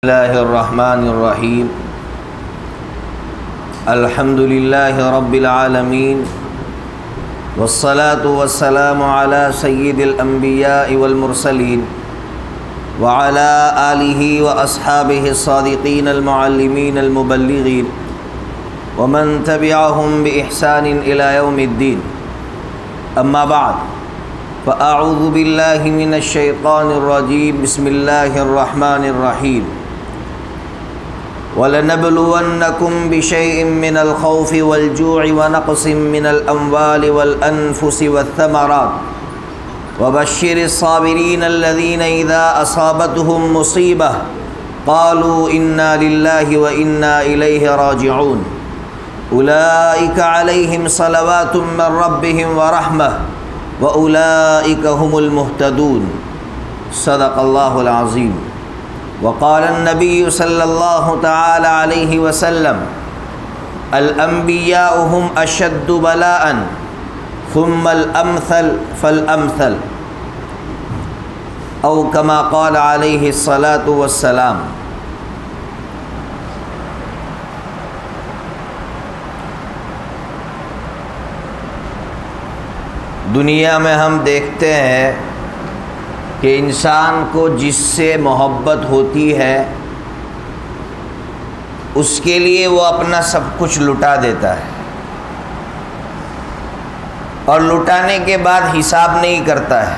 اللہ الرحمن الرحیم الحمد للہ رب العالمین والصلاة والسلام علی سید الانبیاء والمرسلین وعلی آلہ واصحابہ الصادقین المعلمین المبلغین ومن تبعہم بإحسان الی یوم الدین اما بعد فاعوذ باللہ من الشیطان الرجیم بسم اللہ الرحمن الرحیم وَلَنَبْلُوَنَّكُمْ بِشَيْءٍ مِّنَ الْخَوْفِ وَالْجُوعِ وَنَقْصٍ مِّنَ الْأَمْوَالِ وَالْأَنفُسِ وَالثَّمَرَاتِ وَبَشِّرِ الصَّابِرِينَ الَّذِينَ إِذَا أَصَابَتْهُم مُّصِيبَةٌ قَالُوا إِنَّا لِلَّهِ وَإِنَّا إِلَيْهِ رَاجِعُونَ أُولَٰئِكَ عَلَيْهِمْ صَلَوَاتٌ مِّن رَّبِّهِمْ وَرَحْمَةٌ وَأُولَٰئِكَ هُمُ الْمُهْتَدُونَ صدق اللہ العظیم۔ وقال النبی صلی اللہ تعالی علیہ وسلم الانبیاء هم اشد بلاء ثم الامثل فالامثل او کما قال علیہ الصلاة والسلام۔ دنیا میں ہم دیکھتے ہیں کہ انسان کو جس سے محبت ہوتی ہے اس کے لیے وہ اپنا سب کچھ لٹا دیتا ہے اور لٹانے کے بعد حساب نہیں کرتا ہے۔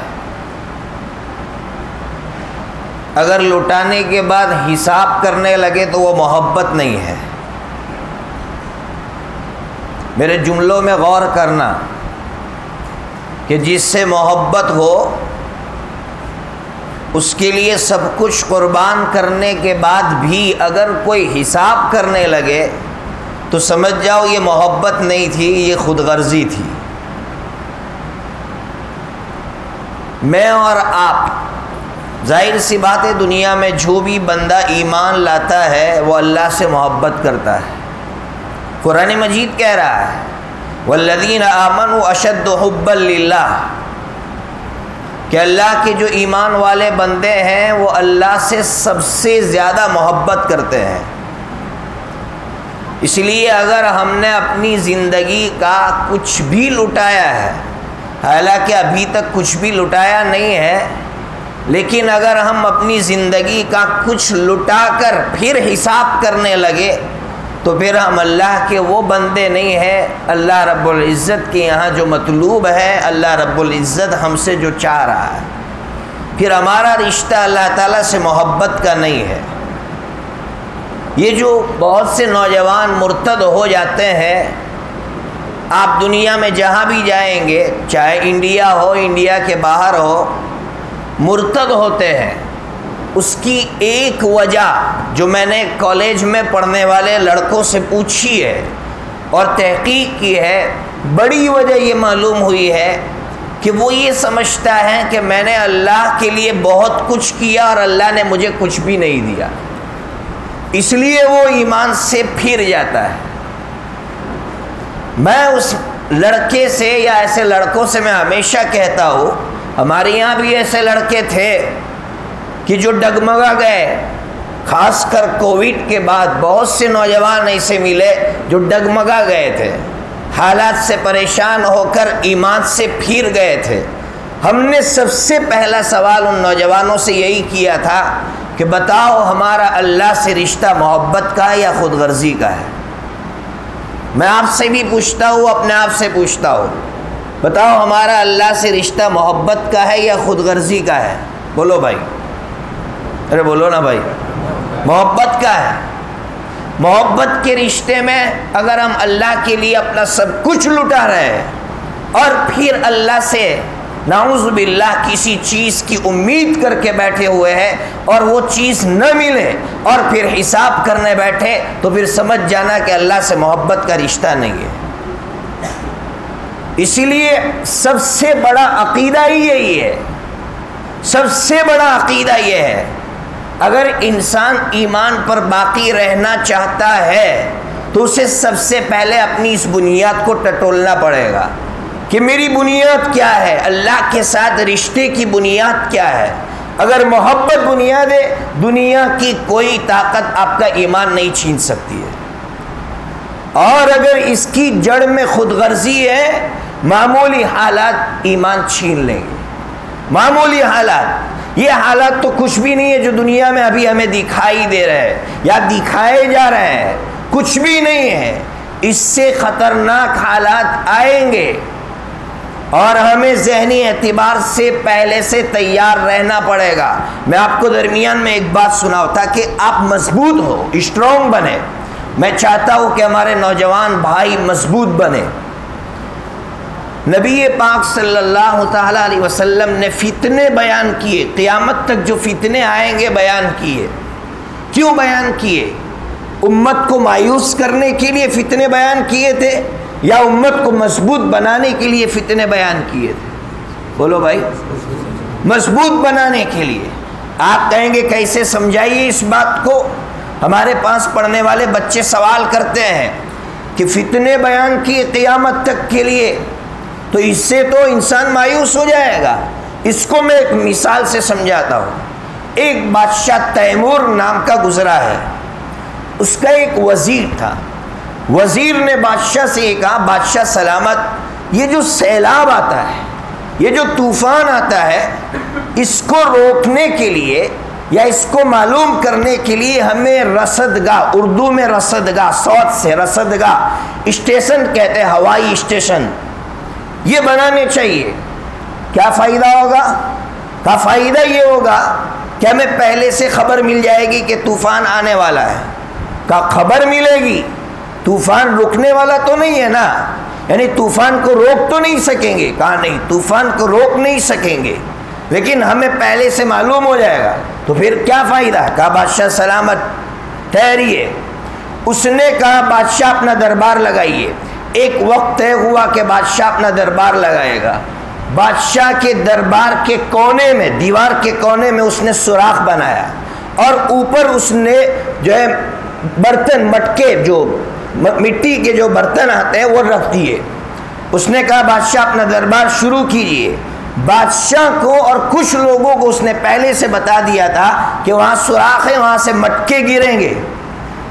اگر لٹانے کے بعد حساب کرنے لگے تو وہ محبت نہیں ہے۔ میرے جملوں میں غور کرنا کہ جس سے محبت ہو اس کے لیے سب کچھ قربان کرنے کے بعد بھی اگر کوئی حساب کرنے لگے تو سمجھ جاؤ یہ محبت نہیں تھی، یہ خود غرضی تھی۔ میں اور آپ، ظاہر سی بات ہے، دنیا میں جو بھی بندہ ایمان لاتا ہے وہ اللہ سے محبت کرتا ہے۔ قرآن مجید کہہ رہا ہے والذین آمنوا اشد حبا للہ، کہ اللہ کے جو ایمان والے بندے ہیں وہ اللہ سے سب سے زیادہ محبت کرتے ہیں۔ اس لیے اگر ہم نے اپنی زندگی کا کچھ بھی لٹایا ہے، حالانکہ ابھی تک کچھ بھی لٹایا نہیں ہے، لیکن اگر ہم اپنی زندگی کا کچھ لٹا کر پھر حساب کرنے لگے تو پھر ہم اللہ کے وہ بندے نہیں ہیں۔ اللہ رب العزت کے یہاں جو مطلوب ہے، اللہ رب العزت ہم سے جو چاہ رہا ہے، پھر ہمارا رشتہ اللہ تعالیٰ سے محبت کا نہیں ہے۔ یہ جو بہت سے نوجوان مرتد ہو جاتے ہیں، آپ دنیا میں جہاں بھی جائیں گے، چاہے انڈیا ہو، انڈیا کے باہر ہو، مرتد ہوتے ہیں۔ اس کی ایک وجہ جو میں نے کالج میں پڑھنے والے لڑکوں سے پوچھی ہے اور تحقیق کی ہے، بڑی وجہ یہ معلوم ہوئی ہے کہ وہ یہ سمجھتا ہے کہ میں نے اللہ کے لیے بہت کچھ کیا اور اللہ نے مجھے کچھ بھی نہیں دیا، اس لیے وہ ایمان سے پھر جاتا ہے۔ میں اس لڑکے سے یا ایسے لڑکوں سے میں ہمیشہ کہتا ہوں، ہمارے یہاں بھی ایسے لڑکے تھے کہ جو ڈگمگا گئے، خاص کر کووڈ کے بعد بہت سے نوجوان ایسے ملے جو ڈگمگا گئے تھے، حالات سے پریشان ہو کر ایمان سے پھر گئے تھے۔ ہم نے سب سے پہلا سوال ان نوجوانوں سے یہی کیا تھا کہ بتاؤ ہمارا اللہ سے رشتہ محبت کا ہے یا خود غرضی کا ہے؟ میں آپ سے بھی پوچھتا ہوں، اپنے آپ سے پوچھتا ہوں، بتاؤ ہمارا اللہ سے رشتہ محبت کا ہے یا خود غرضی کا ہے؟ بولو بھائی، ارے بولو نا بھائی، محبت کا ہے۔ محبت کے رشتے میں اگر ہم اللہ کے لیے اپنا سب کچھ لٹا رہے ہیں اور پھر اللہ سے نعوذ باللہ کسی چیز کی امید کر کے بیٹھے ہوئے ہیں اور وہ چیز نہ ملے اور پھر حساب کرنے بیٹھے تو پھر سمجھ جانا کہ اللہ سے محبت کا رشتہ نہیں ہے۔ اسی لیے سب سے بڑا عقیدہ ہی یہی ہے، سب سے بڑا عقیدہ یہ ہے، اگر انسان ایمان پر باقی رہنا چاہتا ہے تو اسے سب سے پہلے اپنی اس بنیاد کو ٹٹولنا پڑے گا کہ میری بنیاد کیا ہے، اللہ کے ساتھ رشتے کی بنیاد کیا ہے۔ اگر محبت بنیاد ہے، دنیا کی کوئی طاقت آپ کا ایمان نہیں چھین سکتی ہے، اور اگر اس کی جڑ میں خود غرضی ہے، معمولی حالات ایمان چھین لیں گے، معمولی حالات۔ یہ حالات تو کچھ بھی نہیں ہے جو دنیا میں ابھی ہمیں دکھائی دے رہے ہیں یا دکھائے جا رہے ہیں، کچھ بھی نہیں ہے، اس سے خطرناک حالات آئیں گے، اور ہمیں ذہنی اعتبار سے پہلے سے تیار رہنا پڑے گا۔ میں آپ کو درمیان میں ایک بات سناؤں تاکہ آپ مضبوط ہو، اسٹرانگ بنے۔ میں چاہتا ہوں کہ ہمارے نوجوان بھائی مضبوط بنے۔ نبی پاک صلی اللہ تعالیٰ علیہ وسلم نے فتنے بیان کیے، قیامت تک جو فتنے آئیں گے بیان کیے۔ کیوں بیان کیے؟ امت کو مایوس کرنے کے لیے فتنے بیان کیے تھے یا امت کو مضبوط بنانے کے لیے فتنے بیان کیے تھے؟ بولو بھائی، مضبوط بنانے کے لیے۔ آپ کہیں گے کیسے سمجھائیے اس بات کو؟ ہمارے پاس پڑھنے والے بچے سوال کرتے ہیں کہ فتنے بیان کیے قیامت تک کے لیے، تو اس سے تو انسان مایوس ہو جائے گا۔ اس کو میں ایک مثال سے سمجھاتا ہوں۔ ایک بادشاہ تیمور نام کا گزرا ہے، اس کا ایک وزیر تھا۔ وزیر نے بادشاہ سے یہ کہا، بادشاہ سلامت، یہ جو سیلاب آتا ہے، یہ جو طوفان آتا ہے، اس کو روکنے کے لیے یا اس کو معلوم کرنے کے لیے ہمیں رصدگاہ، اردو میں رصدگاہ، صوت سے رصدگاہ، اسٹیشن کہتے ہیں، ہوائی اسٹیشن، یہ بنانے چاہیے۔ کیا فائدہ ہوگا؟ کا فائدہ یہ ہوگا کہ ہمیں پہلے سے خبر مل جائے گی کہ طوفان آنے والا ہے۔ کا خبر ملے گی، طوفان رکنے والا تو نہیں ہے نا، یعنی طوفان کو روک تو نہیں سکیں گے، کہا نہیں، طوفان کو روک نہیں سکیں گے، لیکن ہمیں پہلے سے معلوم ہو جائے گا، تو پھر کیا فائدہ؟ کہا بادشاہ سلامت ٹھہریے۔ اس نے کہا بادشاہ اپنا دربار لگائیے۔ ایک وقت طے ہوا کہ بادشاہ اپنا دربار لگائے گا۔ بادشاہ کے دربار کے کونے میں، دیوار کے کونے میں اس نے سوراخ بنایا، اور اوپر اس نے جو ہے برتن، مٹکے، جو مٹی کے جو برتن آتے ہیں وہ رکھ دیے۔ اس نے کہا بادشاہ اپنا دربار شروع کیجئے۔ بادشاہ کو اور کچھ لوگوں کو اس نے پہلے سے بتا دیا تھا کہ وہاں سوراخ ہے، وہاں سے مٹکے گریں گے،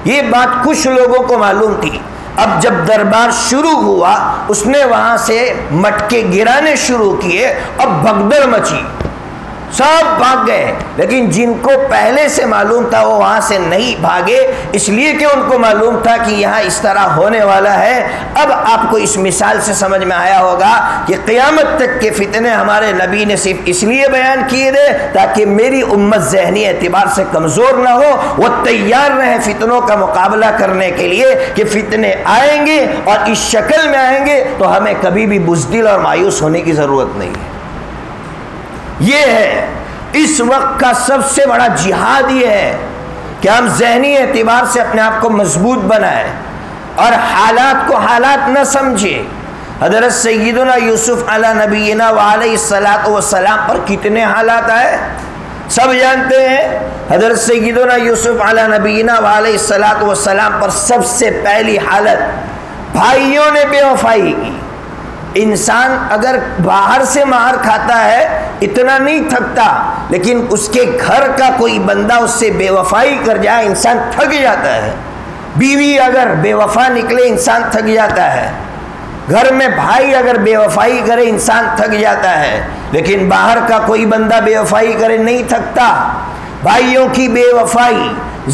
یہ بات کچھ لوگوں کو معلوم تھی۔ اب جب دربار شروع ہوا، اس نے وہاں سے مٹکے گرانے شروع کیے، اب بھگدڑ مچی، سب بھاگ گئے، لیکن جن کو پہلے سے معلوم تھا وہ وہاں سے نہیں بھاگے، اس لیے کہ ان کو معلوم تھا کہ یہاں اس طرح ہونے والا ہے۔ اب آپ کو اس مثال سے سمجھ میں آیا ہوگا کہ قیامت تک کے فتنے ہمارے نبی نے صرف اس لیے بیان کیے تھے تاکہ میری امت ذہنی اعتبار سے کمزور نہ ہو، وہ تیار رہے فتنوں کا مقابلہ کرنے کے لیے کہ فتنے آئیں گے اور اس شکل میں آئیں گے تو ہمیں کبھی بھی بزدل اور مایوس ہونے کی ضرورت نہیں ہے۔ یہ ہے اس وقت کا سب سے بڑا جہاد، یہ ہے کہ ہم ذہنی اعتبار سے اپنے آپ کو مضبوط بنائیں اور حالات کو حالات نہ سمجھیں۔ حضرت سیدنا یوسف علی نبینا وعلیہ الصلاۃ والسلام پر کتنے حالات آئے سب جانتے ہیں۔ حضرت سیدنا یوسف علی نبینا وعلیہ الصلاۃ والسلام پر سب سے پہلی حالت، بھائیوں نے بے وفائی کی۔ انسان اگر باہر سے مار کھاتا ہے اتنا نہیں تھکتا، لیکن اس کے گھر کا کوئی بندہ اس سے بے وفائی کر جائے انسان تھک جاتا ہے۔ بیوی اگر بے وفا نکلے انسان تھک جاتا ہے، گھر میں بھائی اگر بے وفائی کرے انسان تھک جاتا ہے، لیکن باہر کا کوئی بندہ بے وفائی کرے نہیں تھکتا۔ بھائیوں کی بے وفائی،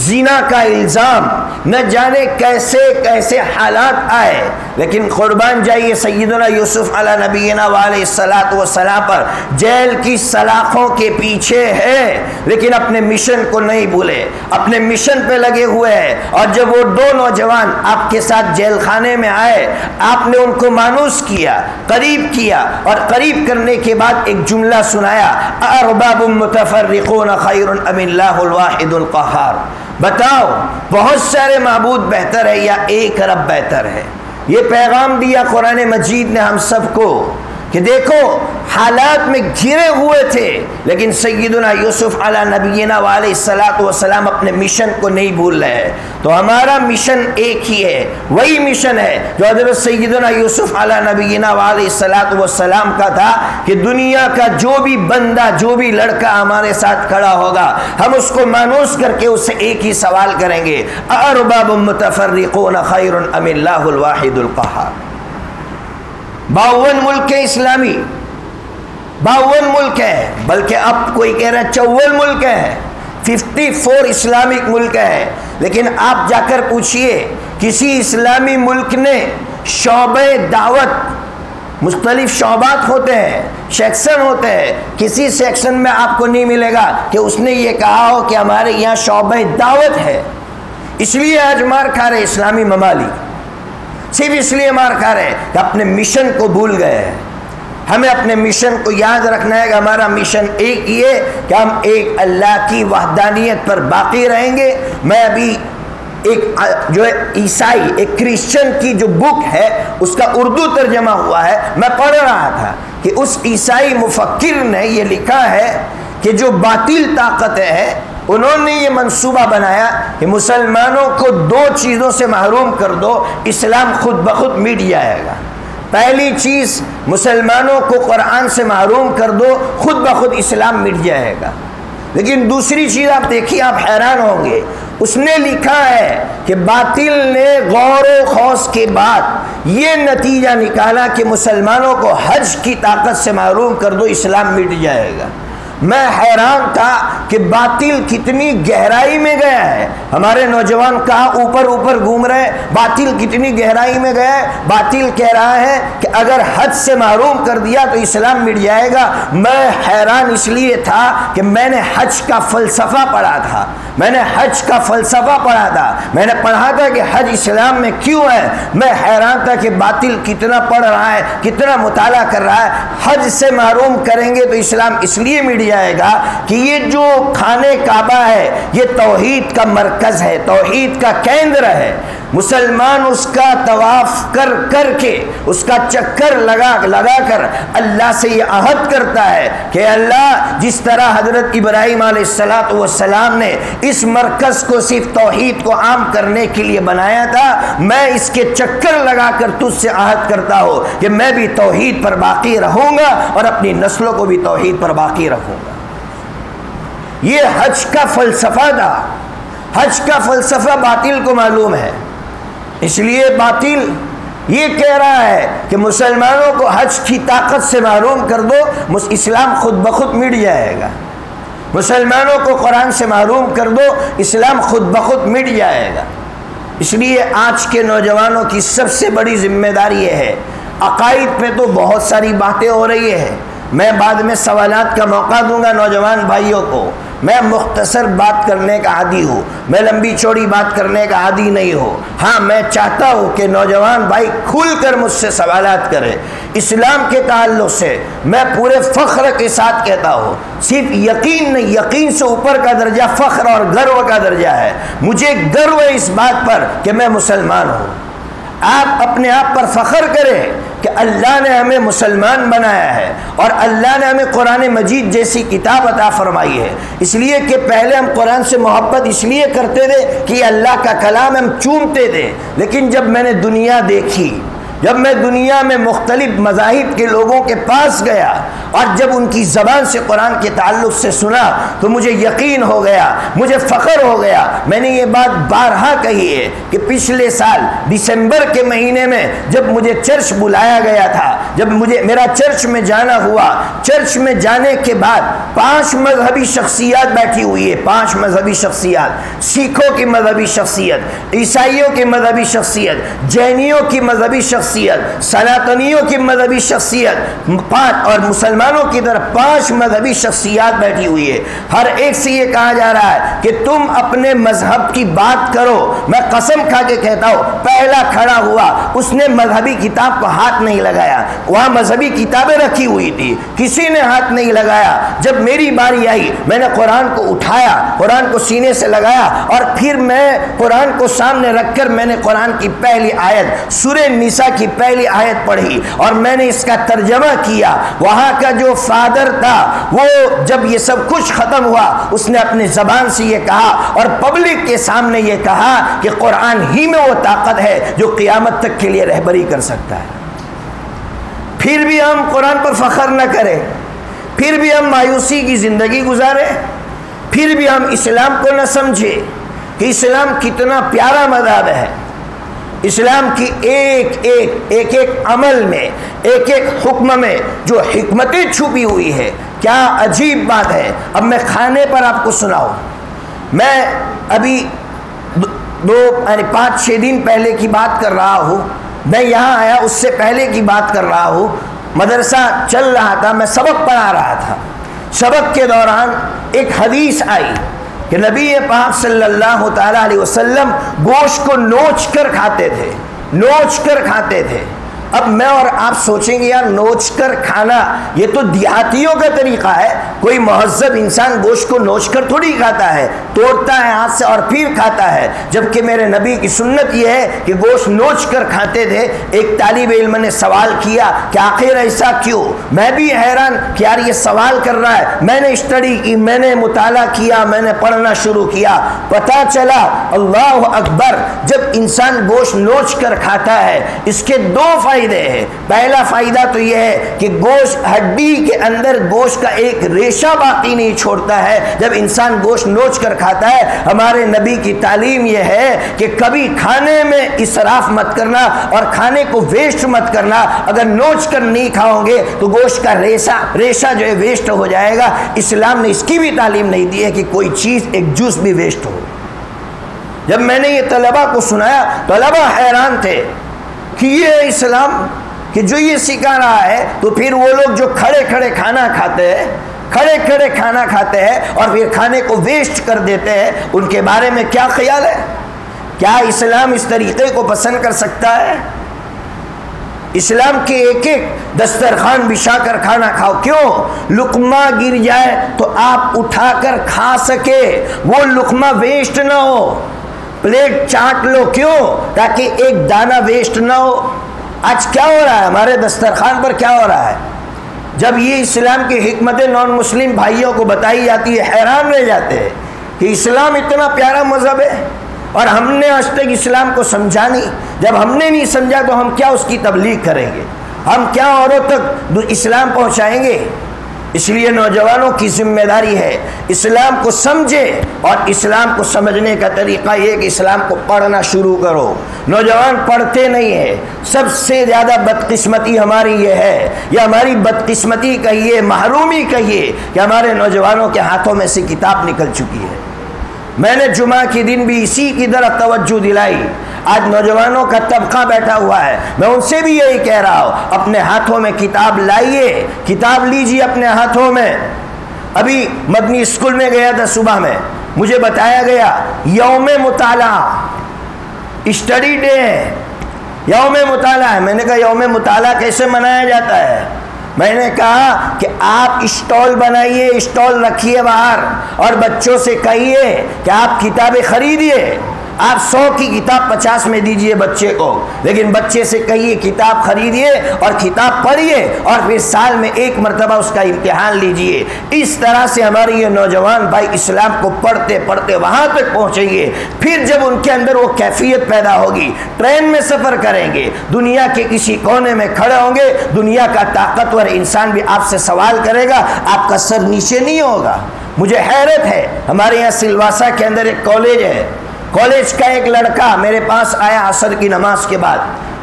زنا کا الزام، نہ جانے کیسے کیسے حالات آئے، لیکن قربان جائیے سیدنا یوسف علی نبینا وعلیہ الصلاۃ والسلام پر جیل کی سلاخوں کے پیچھے ہے، لیکن اپنے مشن کو نہیں بھولے، اپنے مشن پہ لگے ہوئے ہیں۔ اور جب وہ دو نوجوان آپ کے ساتھ جیل خانے میں آئے، آپ نے ان کو مانوس کیا، قریب کیا، اور قریب کرنے کے بعد ایک جملہ سنایا، ارباب متفرقون خیر ام اللہ الواحد القہار، بتاؤ بہت سارے معبود بہتر ہے یا ایک رب بہتر ہے؟ یہ پیغام دیا قرآن مجید نے ہم سب کو کہ دیکھو حالات میں گھرے ہوئے تھے، لیکن سیدنا یوسف علیہ نبینا علیہ الصلوۃ والسلام اپنے مشن کو نہیں بھول رہے. تو ہمارا مشن ایک ہی ہے، وہی مشن ہے جو حضرت سیدنا یوسف علیہ نبینا علیہ الصلوۃ والسلام کا تھا، کہ دنیا کا جو بھی بندہ، جو بھی لڑکا ہمارے ساتھ کھڑا ہوگا، ہم اس کو مانوس کر کے اس سے ایک ہی سوال کریں گے، ارباب متفرقون خیر ام اللہ الواحد القہار. 52 ملک اسلامی، 52 ملک ہے، بلکہ اب کوئی کہہ رہا ہے 54 ملک ہے، 54 اسلامک ملک ہے. لیکن آپ جا کر پوچھئے کسی اسلامی ملک نے شعبہ دعوت، مختلف شعبات ہوتے ہیں، سیکشن ہوتے ہیں، کسی سیکشن میں آپ کو نہیں ملے گا کہ اس نے یہ کہا ہو کہ ہمارے یہاں شعبہ دعوت ہے. اس لیے آج مار کھا رہے اسلامی ممالک، صرف اس لیے مار کھا رہے کہ اپنے مشن کو بھول گئے ہیں. ہمیں اپنے مشن کو یاد رکھنا ہے کہ ہمارا مشن ایک ہی ہے کہ ہم ایک اللہ کی وحدانیت پر باقی رہیں گے. میں ابھی ایک جو ہے عیسائی، ایک کرسچن کی جو بک ہے اس کا اردو ترجمہ ہوا ہے، میں پڑھ رہا تھا کہ اس عیسائی مفکر نے یہ لکھا ہے کہ جو باطل طاقتیں ہیں انہوں نے یہ منصوبہ بنایا کہ مسلمانوں کو 2 چیزوں سے محروم کر دو، اسلام خود بخود مٹ جائے گا. پہلی چیز مسلمانوں کو قرآن سے محروم کر دو، خود بخود اسلام مٹ جائے گا. لیکن دوسری چیز آپ دیکھیے، آپ حیران ہوں گے، اس نے لکھا ہے کہ باطل نے غور و خوض کے بعد یہ نتیجہ نکالا کہ مسلمانوں کو حج کی طاقت سے محروم کر دو، اسلام مٹ جائے گا. میں حیران تھا کہ باطل کتنی گہرائی میں گیا ہے. ہمارے نوجوان کہاں اوپر اوپر گھوم رہے، باطل کتنی گہرائی میں گیا ہے. باطل کہہ رہا ہے کہ اگر حج سے محروم کر دیا تو اسلام مٹ جائے گا. میں حیران اس لیے تھا کہ میں نے حج کا فلسفہ پڑھا تھا، میں نے پڑھا تھا کہ حج اسلام میں کیوں ہے. میں حیران تھا کہ باطل کتنا پڑھ رہا ہے، کتنا مطالعہ کر رہا ہے. حج سے محروم کریں گے تو اسلام اس لیے مٹ جائے گا کہ یہ جو خانہ کعبہ ہے یہ توحید کا مرکز ہے، توحید کا کیندر ہے. مسلمان اس کا طواف کر کے، اس کا چکر لگا کر اللہ سے یہ عہد کرتا ہے کہ اللہ، جس طرح حضرت ابراہیم علیہ السلام نے اس مرکز کو صرف توحید کو عام کرنے کے لیے بنایا تھا، میں اس کے چکر لگا کر تجھ سے عہد کرتا ہوں کہ میں بھی توحید پر باقی رہوں گا اور اپنی نسلوں کو بھی توحید پر باقی رکھوں گا. یہ حج کا فلسفہ تھا. حج کا فلسفہ باطل کو معلوم ہے، اس لیے باطل یہ کہہ رہا ہے کہ مسلمانوں کو حج کی طاقت سے محروم کر دو، اسلام خود بخود مٹ جائے گا. مسلمانوں کو قرآن سے محروم کر دو، اسلام خود بخود مٹ جائے گا. اس لیے آج کے نوجوانوں کی سب سے بڑی ذمہ داری یہ ہے. عقائد پہ تو بہت ساری باتیں ہو رہی ہیں، میں بعد میں سوالات کا موقع دوں گا نوجوان بھائیوں کو. میں مختصر بات کرنے کا عادی ہوں، میں لمبی چوڑی بات کرنے کا عادی نہیں ہوں. ہاں، میں چاہتا ہوں کہ نوجوان بھائی کھل کر مجھ سے سوالات کریں. اسلام کے تعلق سے میں پورے فخر کے ساتھ کہتا ہوں، صرف یقین نہیں، یقین سے اوپر کا درجہ فخر اور گرو کا درجہ ہے. مجھے گرو ہے اس بات پر کہ میں مسلمان ہوں. آپ اپنے آپ پر فخر کریں کہ اللہ نے ہمیں مسلمان بنایا ہے اور اللہ نے ہمیں قرآن مجید جیسی کتاب عطا فرمائی ہے. اس لیے کہ پہلے ہم قرآن سے محبت اس لیے کرتے تھے کہ اللہ کا کلام ہم چومتے تھے، لیکن جب میں نے دنیا دیکھی، جب میں دنیا میں مختلف مذاہب کے لوگوں کے پاس گیا اور جب ان کی زبان سے قرآن کے تعلق سے سنا تو مجھے یقین ہو گیا، مجھے فخر ہو گیا. میں نے یہ بات بارہا کہی ہے کہ پچھلے سال دسمبر کے مہینے میں جب مجھے چرچ بلایا گیا تھا، جب میرا چرچ میں جانا ہوا، چرچ میں جانے کے بعد 5 مذہبی شخصیات بیٹھی ہوئی ہے. 5 مذہبی شخصیات، سکھوں کی مذہبی شخصیت، عیسائیوں کی مذہبی شخصیت، جینیوں کی مذہبی شخصیت، سناتنیوں کی مذہبی شخصیت، 5 اور مسلمانوں کی طرف 5 مذہبی شخصیات بیٹھی ہوئی ہے. ہر ایک سے یہ کہا جا رہا ہے کہ تم اپنے مذہب کی بات کرو. میں قسم کھا کے کہتا ہوں، پہلا کھڑا ہوا اس نے مذہبی کتاب کو ہاتھ نہیں لگایا. وہاں مذہبی کتابیں رکھی ہوئی تھی، کسی نے ہاتھ نہیں لگایا. جب میری باری آئی میں نے قرآن کو اٹھایا، قرآن کو سینے سے لگایا اور پھر میں قرآن کو سامنے رکھ کر میں نے قرآن کی پہلی آیت سورہ نساء کی کی پہلی آیت پڑھی اور میں نے اس کا ترجمہ کیا، وہاں کا جو فادر تھا وہ جب یہ سب کچھ ختم ہوا اس نے اپنی زبان سے یہ کہا اور پبلک کے سامنے یہ کہا کہ قرآن ہی میں وہ طاقت ہے جو قیامت تک کے لیے رہبری کر سکتا ہے۔ پھر بھی ہم قرآن پر فخر نہ کریں، پھر بھی ہم مایوسی کی زندگی گزاریں، پھر بھی ہم اسلام کو نہ سمجھیں کہ اسلام کتنا پیارا مذہب ہے۔ اسلام کی ایک عمل میں، ایک حکم میں جو حکمتیں چھپی ہوئی ہے، کیا عجیب بات ہے۔ اب میں کھانے پر آپ کو سناؤں، میں ابھی 5-6 دن پہلے کی بات کر رہا ہوں، میں یہاں آیا اس سے پہلے کی بات کر رہا ہوں، مدرسہ چل رہا تھا، میں سبق پڑھا رہا تھا، سبق کے دوران ایک حدیث آئی کہ نبی پاک صلی اللہ تعالیٰ علیہ وسلم گوشت کو نوچ کر کھاتے تھے، نوچ کر کھاتے تھے۔ اب میں اور آپ سوچیں گے یار نوچ کر کھانا یہ تو دیہاتیوں کا طریقہ ہے، کوئی مہذب انسان گوشت کو نوچ کر تھوڑی کھاتا ہے، توڑتا ہے ہاتھ سے اور پھر کھاتا ہے، جبکہ میرے نبی کی سنت یہ ہے کہ گوشت نوچ کر کھاتے تھے۔ ایک طالب علم نے سوال کیا کہ آخر ایسا کیوں؟ میں بھی حیران کہ یار یہ سوال کر رہا ہے، میں نے اسٹڈی کی، میں نے مطالعہ کیا، میں نے پڑھنا شروع کیا، پتہ چلا اللہ اکبر، جب انسان گوشت نوچ کر کھاتا ہے اس کے 2 فائدے ہیں۔ پہلا فائدہ تو یہ ہے کہ گوشت ہڈی کے اندر گوشت کا ایک ریشہ باقی نہیں چھوڑتا ہے جب انسان گوشت نوچ کر کھاتا ہے۔ ہمارے نبی کی تعلیم یہ ہے کہ کبھی کھانے میں اسراف مت کرنا اور کھانے کو ویسٹ مت کرنا۔ اگر نوچ کر نہیں کھاؤ گے تو گوشت کا ریشہ جو ہے ویسٹ ہو جائے گا۔ اسلام نے اس کی بھی تعلیم نہیں دی ہے کہ کوئی چیز ایک جوس بھی ویسٹ ہو۔ جب میں نے یہ طلبہ کو سنایا، طلبہ حیران تھے کہ یہ اسلام کہ جو یہ سکھا رہا ہے، تو پھر وہ لوگ جو کھڑے کھڑے کھانا کھاتے ہیں، کھڑے کھڑے کھانا کھاتے ہیں اور پھر کھانے کو ویسٹ کر دیتے ہیں، ان کے بارے میں کیا خیال ہے؟ کیا اسلام اس طریقے کو پسند کر سکتا ہے؟ اسلام کے ایک دسترخوان بچھا کر کھانا کھاؤ، کیوں؟ لقمہ گر جائے تو آپ اٹھا کر کھا سکے، وہ لقمہ ویسٹ نہ ہو۔ پلیٹ چاٹ لو، کیوں؟ تاکہ ایک دانہ ویسٹ نہ ہو۔ آج کیا ہو رہا ہے ہمارے دسترخوان پر؟ کیا ہو رہا ہے؟ جب یہ اسلام کی حکمتیں نان مسلم بھائیوں کو بتائی جاتی ہے، حیران رہ جاتے ہیں کہ اسلام اتنا پیارا مذہب ہے اور ہم نے آج تک اسلام کو سمجھا نہیں۔ جب ہم نے نہیں سمجھا تو ہم کیا اس کی تبلیغ کریں گے؟ ہم کیا اوروں تک اسلام پہنچائیں گے؟ اس لیے نوجوانوں کی ذمہ داری ہے اسلام کو سمجھے، اور اسلام کو سمجھنے کا طریقہ یہ کہ اسلام کو پڑھنا شروع کرو۔ نوجوان پڑھتے نہیں ہیں، سب سے زیادہ بدقسمتی ہماری یہ ہے، یا ہماری بدقسمتی کہیے، محرومی کہیے، کہ ہمارے نوجوانوں کے ہاتھوں میں سے کتاب نکل چکی ہے۔ میں نے جمعہ کے دن بھی اسی کی طرف توجہ دلائی۔ آج نوجوانوں کا طبقہ بیٹھا ہوا ہے، میں ان سے بھی یہی کہہ رہا ہوں، اپنے ہاتھوں میں کتاب لائیے، کتاب لیجیے اپنے ہاتھوں میں۔ ابھی مدنی اسکول میں گیا تھا صبح میں، مجھے بتایا گیا یوم مطالعہ، اسٹڈی ڈے ہے، یوم مطالعہ ہے۔ میں نے کہا یوم مطالعہ کیسے منایا جاتا ہے؟ میں نے کہا کہ آپ اسٹال بنائیے، اسٹال رکھیے باہر، اور بچوں سے کہیے کہ آپ کتابیں خریدیے۔ آپ 100 کی کتاب 50 میں دیجئے بچے کو، لیکن بچے سے کہیے کتاب خریدیے اور کتاب پڑھیے، اور پھر سال میں 1 مرتبہ اس کا امتحان لیجئے۔ اس طرح سے ہمارے یہ نوجوان بھائی اسلام کو پڑھتے پڑھتے وہاں تک پہنچیں گے۔ پھر جب ان کے اندر وہ کیفیت پیدا ہوگی، ٹرین میں سفر کریں گے، دنیا کے کسی کونے میں کھڑے ہوں گے، دنیا کا طاقتور انسان بھی آپ سے سوال کرے گا، آپ کا سر نیچے نہیں ہوگا۔ مجھے حیرت ہے، ہمارے یہاں سلواسا کے اندر ایک کالج ہے، کالج کا ایک لڑکا میرے پاس آیا عصر کی نماز کے بعد،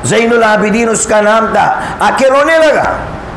زین العابدین اس کا نام تھا، آ کے رونے لگا۔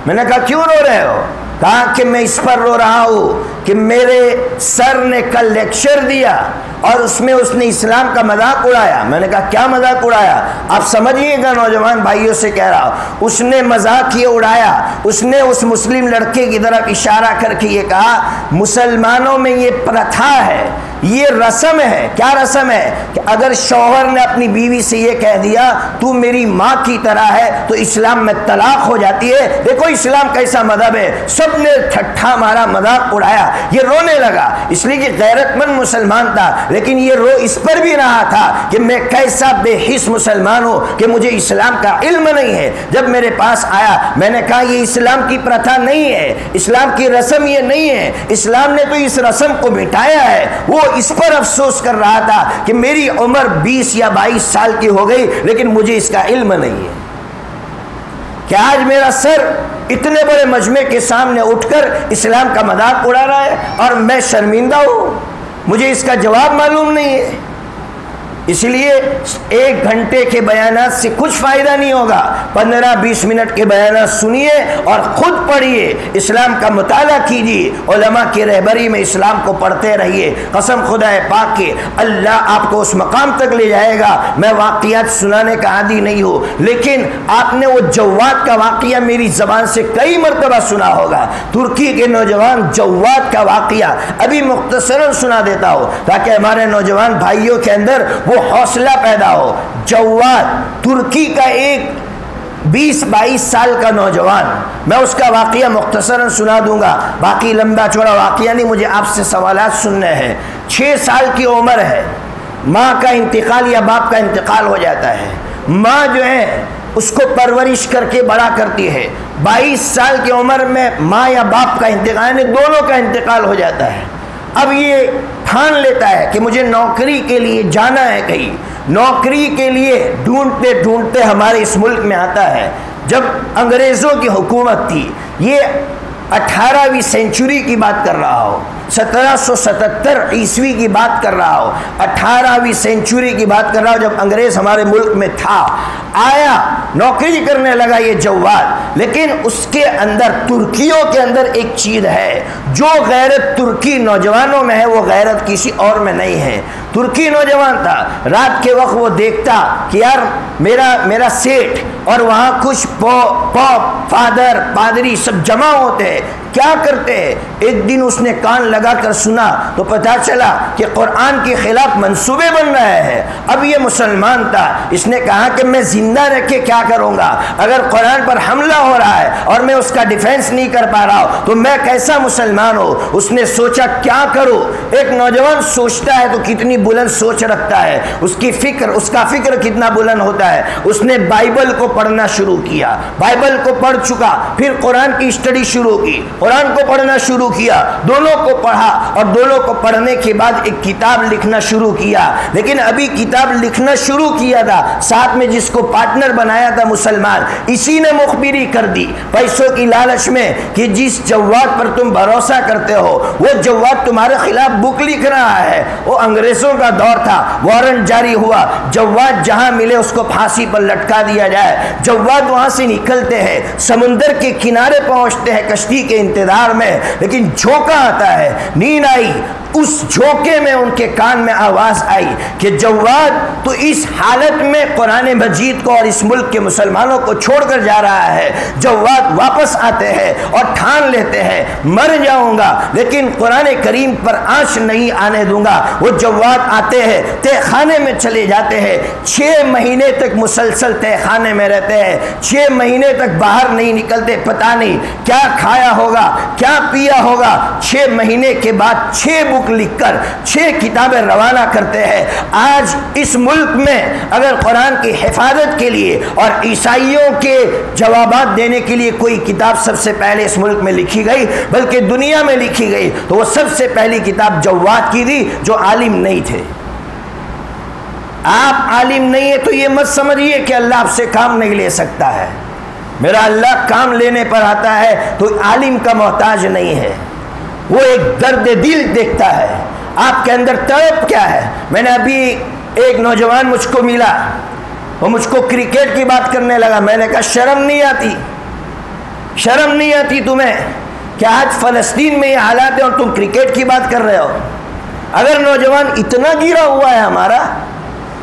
میں نے کہا کیوں رو رہے ہو؟ کہا کہ میں اس پر رو رہا ہوں کہ میرے سر نے کل لیکچر دیا اور اس میں اس نے اسلام کا مذاق اڑایا۔ میں نے کہا کیا مذاق اڑایا؟ آپ سمجھیے گا، نوجوان بھائیوں سے کہہ رہا ہوں، اس نے مذاق یہ اڑایا، اس نے اس مسلم لڑکے کی طرف اشارہ کر کے یہ کہا مسلمانوں میں یہ پرتھا ہے، یہ رسم ہے. کیا رسم ہے؟ کہ اگر شوہر نے اپنی بیوی سے یہ کہہ دیا تو میری ماں کی طرح ہے تو اسلام میں طلاق ہو جاتی ہے. دیکھو اسلام کیسا مذہب ہے. سب نے ٹھٹھا مارا، مذاق اڑایا. یہ رونے لگا اس لیے کہ غیرت مند مسلمان تھا، لیکن یہ رو اس پر بھی رہا تھا کہ میں کیسا بے حس مسلمان ہوں کہ مجھے اسلام کا علم نہیں ہے. جب میرے پاس آیا میں نے کہا یہ اسلام کی پرتھا نہیں ہے، اسلام کی رسم یہ نہیں ہے، اسلام نے تو اس رسم کو مٹایا ہے. وہ اس پر افسوس کر رہا تھا کہ میری عمر 20 یا 22 سال کی ہو گئی لیکن مجھے اس کا علم نہیں ہے. کہ آج میرا سر اتنے بڑے مجمع کے سامنے اٹھ کر اسلام کا مذاق اڑا رہا ہے اور میں شرمندہ ہوں، مجھے اس کا جواب معلوم نہیں ہے. اس لیے 1 گھنٹے کے بیانات سے کچھ فائدہ نہیں ہوگا. 15-20 منٹ کے بیانات سنیے اور خود پڑھیے، اسلام کا مطالعہ کیجیے، علماء کی رہبری میں اسلام کو پڑھتے رہیے. قسم خدا پاک کے اللہ آپ کو اس مقام تک لے جائے گا. میں واقعات سنانے کا عادی نہیں ہوں، لیکن آپ نے وہ جواد کا واقعہ میری زبان سے کئی مرتبہ سنا ہوگا. ترکی کے نوجوان جواد کا واقعہ ابھی مختصراً سنا دیتا ہوں تاکہ ہمارے نوجوان بھائیوں کے اندر وہ حوصلہ پیدا ہو. جواد ترکی کا ایک 20-22 سال کا نوجوان، میں اس کا واقعہ مختصراً سنا دوں گا، باقی لمبا چوڑا واقعہ نہیں، مجھے آپ سے سوالات سننے ہیں. 6 سال کی عمر ہے، ماں کا انتقال یا باپ کا انتقال ہو جاتا ہے. ماں جو ہے اس کو پرورش کر کے بڑا کرتی ہے. 22 سال کی عمر میں ماں یا باپ کا انتقال، یعنی دونوں کا انتقال ہو جاتا ہے. اب یہ ٹھان لیتا ہے کہ مجھے نوکری کے لیے جانا ہے کہیں. نوکری کے لیے ڈھونڈتے ڈھونڈتے ہمارے اس ملک میں آتا ہے. جب انگریزوں کی حکومت تھی، یہ 18ویں سینچری کی بات کر رہا ہو، 1777 عیسوی کی بات کر رہا ہو، 18ویں سینچری کی بات کر رہا ہو، جب انگریز ہمارے ملک میں تھا. آیا نوکری کرنے لگا یہ جواد، لیکن اس کے اندر ترکیوں کے اندر ایک چیز ہے جو غیرت ترکی نوجوانوں میں ہے، وہ غیرت کسی اور میں نہیں ہے. ترکی نوجوان تھا، رات کے وقت وہ دیکھتا کہ یار میرا سیٹ اور وہاں کچھ پوپ فادر پادری سب جمع ہوتے ہیں، کیا کرتے ہیں. ایک دن اس نے کان لگا کر سنا تو پتا چلا کہ قرآن کے خلاف منصوبے بن رہے ہیں. اب یہ مسلمان تھا، اس نے کہا کہ میں زندہ رہ کے کیا کروں گا؟ اگر قرآن پر حملہ ہو رہا ہے اور میں اس کا ڈیفینس نہیں کر پا رہا ہوں تو میں کیسا مسلمان ہوں. اس نے سوچا کیا کروں. ایک نوجوان سوچتا ہے تو کتنی بلند سوچ رکھتا ہے، اس کا فکر کتنا بلند ہوتا ہے. اس نے بائبل کو پڑھنا شروع کیا، بائبل کو پڑھ چکا، پھر قرآن کی اسٹڈی شروع کی، قرآن کو پڑھنا شروع کیا، دونوں کو پڑھا اور دونوں کو پڑھنے کے بعد ایک کتاب لکھنا شروع کیا. لیکن ابھی کتاب لکھنا شروع کیا تھا، ساتھ میں جس کو پارٹنر بنایا تھا مسلمان، اسی نے مخبری کر دی پیسوں کی لالچ میں کہ جس جواد پر تم بھروسہ کرتے ہو وہ جواد تمہارے خلاف بک لکھ رہا ہے. وہ انگریزوں کا دور تھا، وارنٹ جاری ہوا، جواد جہاں ملے اس کو پھانسی پر لٹکا دیا جائے. جواد وہاں سے نکلتے ہیں، سمندر کے کنارے پہنچتے ہیں کشتی کے انتظار میں، لیکن جھونکا آتا ہے، نیند آئی. اس جھونکے میں ان کے کان میں آواز آئی کہ جواد تو اس حالت میں قرآن مجید کو اور اس ملک کے مسلمانوں کو چھوڑ کر جا رہا ہے. جواد واپس آتے ہیں اور ٹھان لیتے ہیں مر جاؤں گا لیکن قرآن کریم پر آنچ نہیں آنے دوں گا. وہ جواد آتے ہیں، تہ خانے میں چلے جاتے ہیں، 6 مہینے تک مسلسل تہ خانے میں رہتے ہیں، 6 مہینے تک باہر نہیں نکلتے. پتہ نہیں کیا کھایا ہوگا، کیا پیا ہوگا. 6 مہینے کے بعد 6 بک لکھ کر 6 کتابیں روانہ کرتے ہیں. آج اس ملک میں اگر قرآن کی حفاظت کے لیے اور عیسائیوں کے جوابات دینے کے لیے کوئی کتاب سب سے پہلے اس ملک میں لکھی گئی بلکہ دنیا میں لکھی گئی تو وہ سب سے پہلی کتاب جواد کی تھی جو عالم نہیں تھے. آپ عالم نہیں ہے تو یہ مت سمجھیے کہ اللہ آپ سے کام نہیں لے سکتا ہے. میرا اللہ کام لینے پر آتا ہے تو عالم کا محتاج نہیں ہے. وہ ایک درد دل دیکھتا ہے آپ کے اندر تڑپ کیا ہے. میں نے ابھی ایک نوجوان مجھ کو ملا، وہ مجھ کو کرکٹ کی بات کرنے لگا. میں نے کہا شرم نہیں آتی تمہیں کہ آج فلسطین میں یہ حالات ہیں اور تم کرکٹ کی بات کر رہے ہو. اگر نوجوان اتنا گرا ہوا ہے ہمارا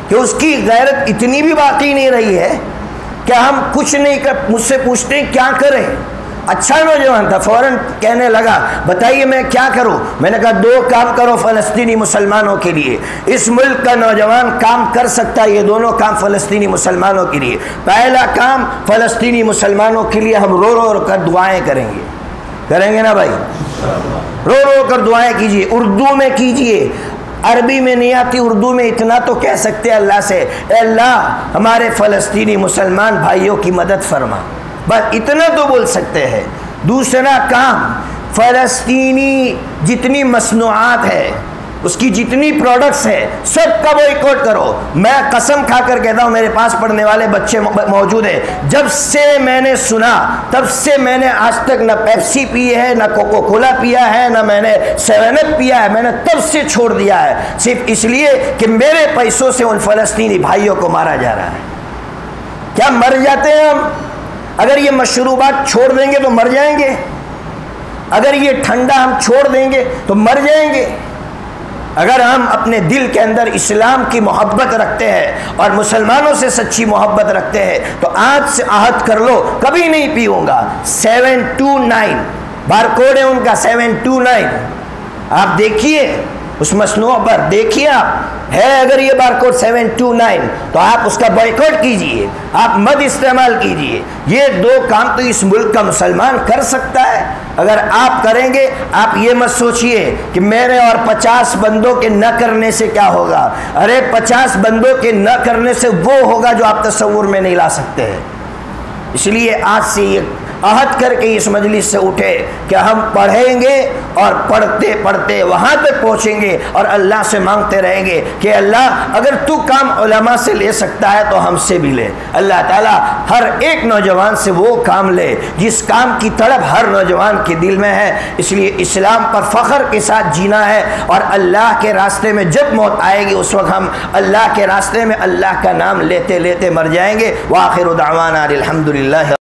کہ اس کی غیرت اتنی بھی باقی نہیں رہی ہے کہ ہم کچھ نہیں کر، مجھ سے پوچھتے ہیں کیا کریں. اچھا نوجوان تھا، فوراً کہنے لگا بتائیے میں کیا کروں؟ میں نے کہا 2 کام کرو فلسطینی مسلمانوں کے لیے۔ اس ملک کا نوجوان کام کر سکتا ہے یہ دونوں کام فلسطینی مسلمانوں کے لیے۔ پہلا کام، فلسطینی مسلمانوں کے لیے ہم رو رو کر دعائیں کریں گے نا بھائی؟ رو رو کر دعائیں کیجئے، اردو میں کیجئے، عربی میں نہیں آتی، اردو میں اتنا تو کہہ سکتے ہیں اللہ سے، اے اللہ ہمارے فلسطینی مسلمان بھائیوں کی مدد فرما، بس اتنا تو بول سکتے ہیں۔ دوسرا کام، فلسطینی جتنی مصنوعات ہے، اس کی جتنی پروڈکٹس ہیں، سب کا بائیکاٹ کرو۔ میں قسم کھا کر کہتا ہوں، میرے پاس پڑھنے والے بچے موجود ہیں، جب سے میں نے سنا تب سے میں نے آج تک نہ پیپسی پی ہے، نہ کوکو کولا پیا ہے، نہ میں نے 7 اپ پیا ہے، میں نے تب سے چھوڑ دیا ہے، صرف اس لیے کہ میرے پیسوں سے ان فلسطینی بھائیوں کو مارا جا رہا ہے۔ کیا مر جاتے ہیں ہم؟ اگر یہ مشروبات چھوڑ دیں گے تو مر جائیں گے، اگر یہ ٹھنڈا ہم چھوڑ دیں گے تو مر جائیں گے۔ اگر ہم اپنے دل کے اندر اسلام کی محبت رکھتے ہیں اور مسلمانوں سے سچی محبت رکھتے ہیں تو آج سے عہد کر لو کبھی نہیں پیوں گا۔ 729 بارکوڈ ہے ان کا، 729، آپ دیکھیے اس مصنوع پر، دیکھیے آپ ہے اگر یہ بارکوڈ 729 تو آپ اس کا بائیکاٹ کیجئے، آپ مد استعمال کیجئے۔ یہ 2 کام تو اس ملک کا مسلمان کر سکتا ہے، اگر آپ کریں گے۔ آپ یہ مت سوچئے کہ میرے اور 50 بندوں کے نہ کرنے سے کیا ہوگا، ارے 50 بندوں کے نہ کرنے سے وہ ہوگا جو آپ تصور میں نہیں لا سکتے ہیں۔ اس لیے آج سے یہ عہد کر کے اس مجلس سے اٹھے کہ ہم پڑھیں گے اور پڑھتے پڑھتے وہاں تک پہنچیں گے اور اللہ سے مانگتے رہیں گے کہ اللہ اگر تو کام علماء سے لے سکتا ہے تو ہم سے بھی لے۔ اللہ تعالیٰ ہر ایک نوجوان سے وہ کام لے جس کام کی طلب ہر نوجوان کے دل میں ہے۔ اس لیے اسلام پر فخر کے ساتھ جینا ہے، اور اللہ کے راستے میں جب موت آئے گی اس وقت ہم اللہ کے راستے میں اللہ کا نام لیتے لیتے مر جائیں گے۔ وآخر دعوانا الحمدللہ۔